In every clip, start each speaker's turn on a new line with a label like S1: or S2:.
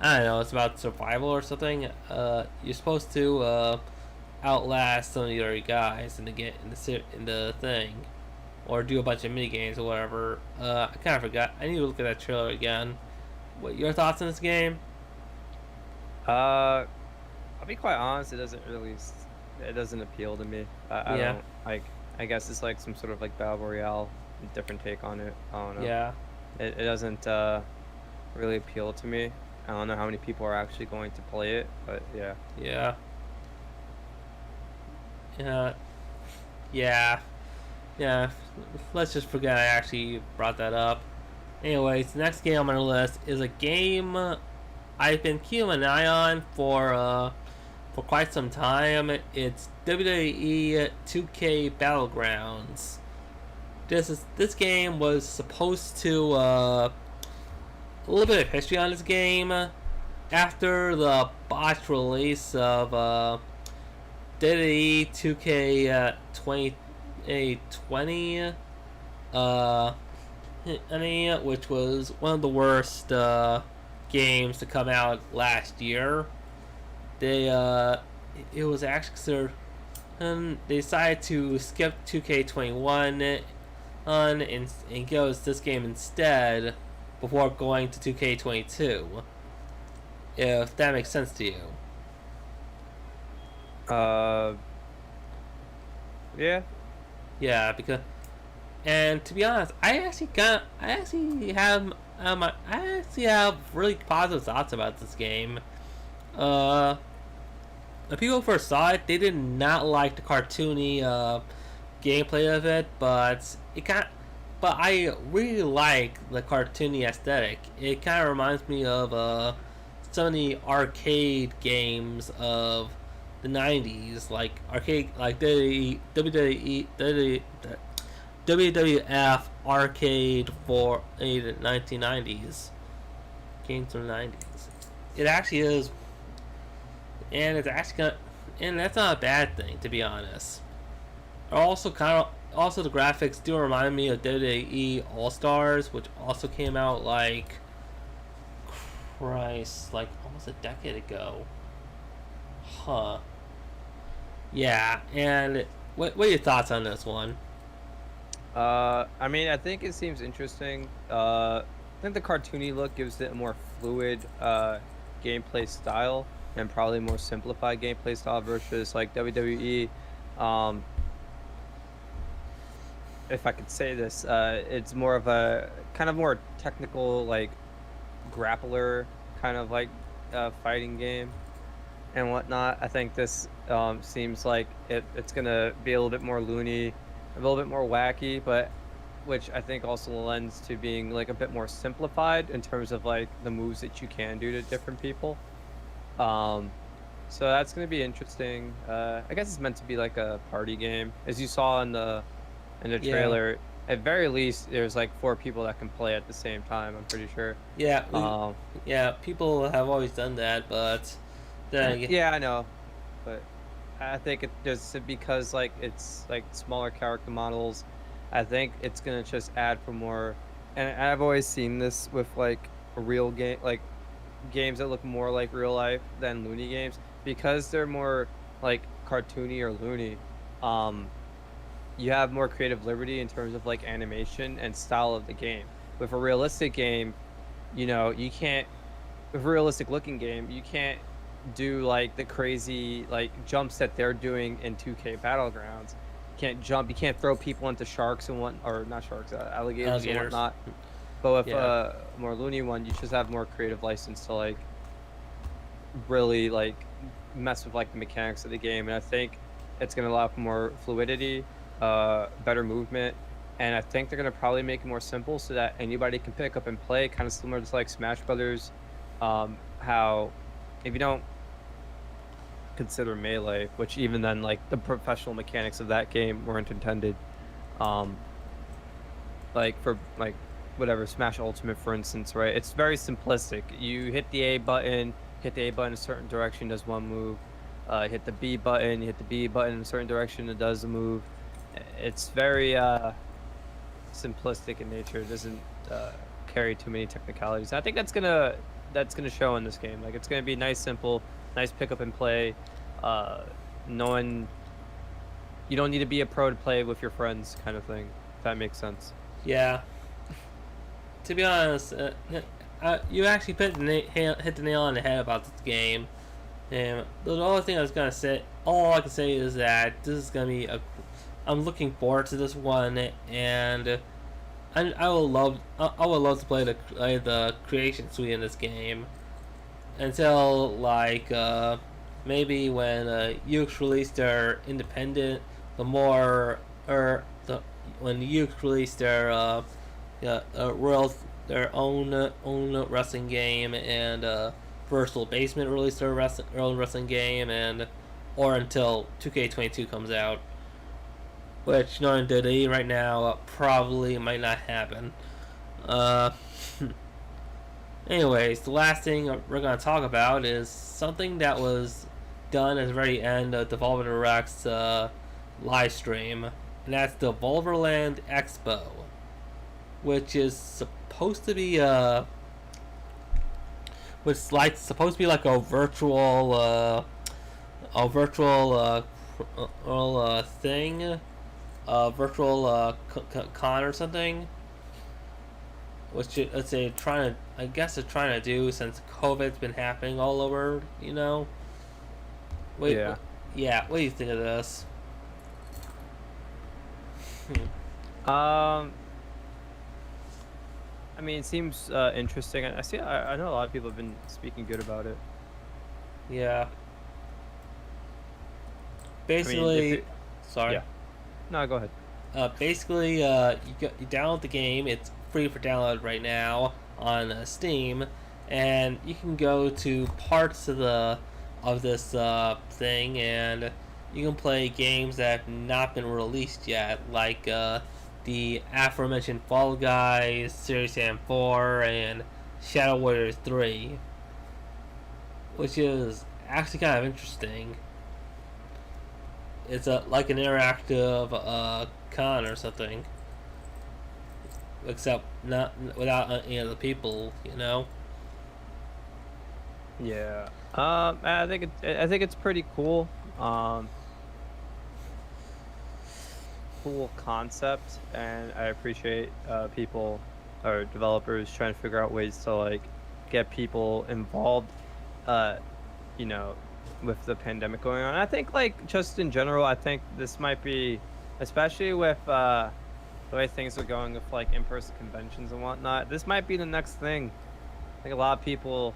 S1: I don't know, it's about survival or something. You're supposed to outlast some of the other guys in the thing, or do a bunch of mini games or whatever. I kind of forgot. I need to look at that trailer again. What your thoughts on this game?
S2: Uh, I'll be quite honest, it doesn't appeal to me. I
S1: Yeah,
S2: don't like, I guess it's like some sort of like battle royale, different take on it. I don't know.
S1: yeah,
S2: It doesn't really appeal to me. I don't know how many people are actually going to play it, but yeah.
S1: yeah, yeah, yeah, yeah. Let's just forget I actually brought that up. Anyways, the next game on my list is a game I've been keeping an eye on for quite some time. It's WWE 2K Battlegrounds. This game was supposed to a little bit of history on this game. After the botched release of WWE 2K 2020, which was one of the worst games to come out last year. They it was actually considered, and they decided to skip 2K21 and go with this game instead before going to 2K22. If that makes sense to you.
S2: Uh, yeah.
S1: Yeah, because and to be honest, I actually have really positive thoughts about this game. Uh, the people who first saw it, they did not like the cartoony gameplay of it, but I really like the cartoony aesthetic. It kind of reminds me of some of the arcade games of the '90s, like arcade, like the WWF arcade for the 1990s games from the '90s. It actually is, and it's actually and that's not a bad thing, to be honest. Also the graphics do remind me of WWE All Stars, which also came out like Christ, like almost a decade ago. Huh. Yeah, and what are your thoughts on this one?
S2: I mean, I think it seems interesting. I think the cartoony look gives it a more fluid gameplay style and probably more simplified gameplay style versus like WWE. Um, if I could say this, it's more of a kind of more technical, like grappler kind of like fighting game and whatnot. I think this seems like it's gonna be a little bit more loony, a little bit more wacky, but which I think also lends to being like a bit more simplified in terms of like the moves that you can do to different people. Um, so that's gonna be interesting. I guess it's meant to be like a party game, as you saw in the
S1: Yeah,
S2: trailer. At very least, there's like four people that can play at the same time. I'm pretty sure.
S1: yeah,
S2: Um,
S1: yeah. People have always done that, but then
S2: yeah, I know, but I think it just because like it's like smaller character models. I think it's gonna just add for more. And I've always seen this with like a real game, like games that look more like real life than loony games because they're more like cartoony or loony. Um, you have more creative liberty in terms of like animation and style of the game. With a realistic game, you can't. With a realistic looking game, you can't do like the crazy like jumps that they're doing in 2K Battlegrounds. You can't jump. You can't throw people into sharks and what, or not sharks, alligators and
S1: alligators.
S2: whatnot. But with
S1: Yeah,
S2: a more loony one, you just have more creative license to like really like mess with like the mechanics of the game, and I think it's gonna allow for more fluidity, better movement, and I think they're gonna probably make it more simple so that anybody can pick up and play, kind of similar to like Smash Brothers. How if you don't consider Melee, which even then like the professional mechanics of that game weren't intended. Um, like for like whatever Smash Ultimate, for instance, right? It's very simplistic. You hit the A button a certain direction, does one move. Hit the B button, you hit the B button in a certain direction, it does a move. It's very simplistic in nature. It doesn't carry too many technicalities. I think that's gonna that's gonna show in this game. Like it's gonna be nice, simple, nice pick up and play. Uh, no one, you don't need to be a pro to play with your friends, kind of thing. If that makes sense.
S1: Yeah. To be honest, you actually hit the nail on the head about this game. And the only thing I was gonna say, all I can say is that this is gonna be a. I'm looking forward to this one, and I will love. I would love to play the creation suite in this game until like maybe when Ukes release their independent, the more or the when Ukes release their world their own wrestling game and Versatile Basement release their own wrestling game and or until 2K22 comes out, which knowing WWE right now probably might not happen. Uh, Anyways, the last thing we're gonna talk about is something that was done at the very end of Devolver Direct's live stream, and that's the Volverland Expo, which is supposed to be supposed to be like thing, a virtual con or something, which let's say I guess they're trying to do since COVID's been happening all over, you know. Wait,
S2: Yeah.
S1: yeah. What do you think of this?
S2: Um, I mean, it seems interesting. I see. I know a lot of people have been speaking good about it.
S1: Yeah.
S2: I mean,
S1: Basically, sorry.
S2: yeah. No, go ahead.
S1: Basically, you download the game. It's free for download right now on Steam, and you can go to parts of this thing, and you can play games that have not been released yet, like the aforementioned Fall Guys, Serious Sam 4, and Shadow Warriors 3, which is actually kind of interesting. It's like an interactive con or something, except not without any of the people, you know.
S2: Yeah. I think it's pretty cool. Cool concept, and I appreciate people or developers trying to figure out ways to like get people involved. You know, with the pandemic going on. I think like just in general, I think this might be, especially with the way things are going with like in-person conventions and whatnot. This might be the next thing. I think a lot of people.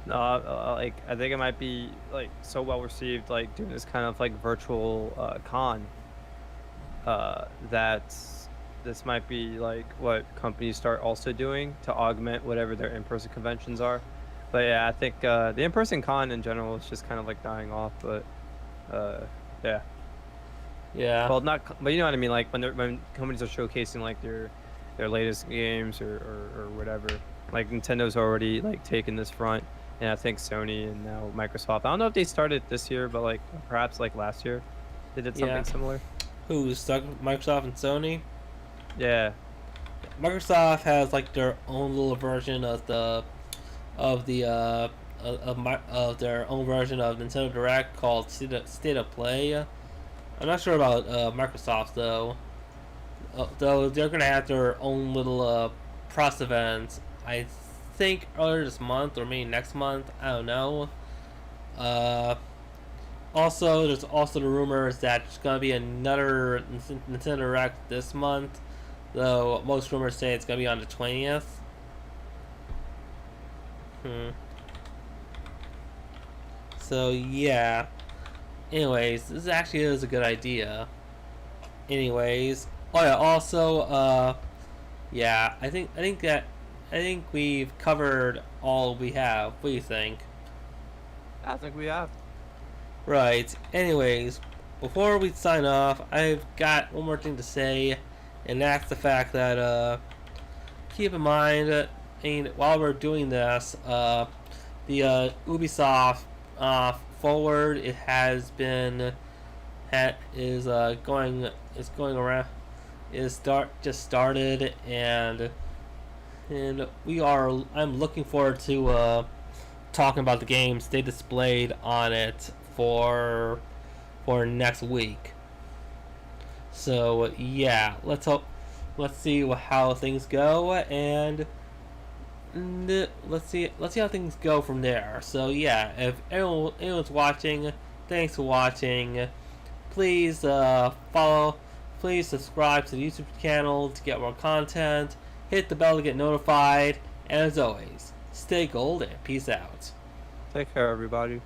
S2: Like I think it might be like so well received, like doing this kind of like virtual con. That this might be like what companies start also doing to augment whatever their in-person conventions are. But yeah, I think the in-person con in general is just kind of like dying off. But yeah.
S1: Yeah.
S2: Well, not, but you know what I mean. Like when companies are showcasing like their latest games or whatever. Like Nintendo's already like taken this front, and I think Sony and now Microsoft. I don't know if they started this year, but like perhaps like last year, they did something similar.
S1: Who's stuck? Microsoft and Sony.
S2: Yeah.
S1: Microsoft has like their own little version of the of their own version of Nintendo Direct called State of Play. I'm not sure about Microsoft though. Though they're gonna have their own little press events. I think earlier this month or maybe next month. I don't know. Also, there's also the rumors that there's gonna be another Nintendo Direct this month. Though most rumors say it's gonna be on the 20th. So yeah. Anyways, this actually is a good idea. Anyways, oh yeah. Also, yeah. I think we've covered all we have. What do you think?
S2: I think we have.
S1: Right. Anyways, before we sign off, I've got one more thing to say, and that's the fact that keep in mind, and while we're doing this, the Ubisoft forward it has been is going around just started, and and I'm looking forward to talking about the games they displayed on it for next week. So yeah, let's see how things go, and let's see how things go from there. So yeah, if anyone's watching, thanks for watching. Please follow, please subscribe to the YouTube channel to get more content. Hit the bell to get notified, and as always, stay gold and peace out.
S2: Take care, everybody.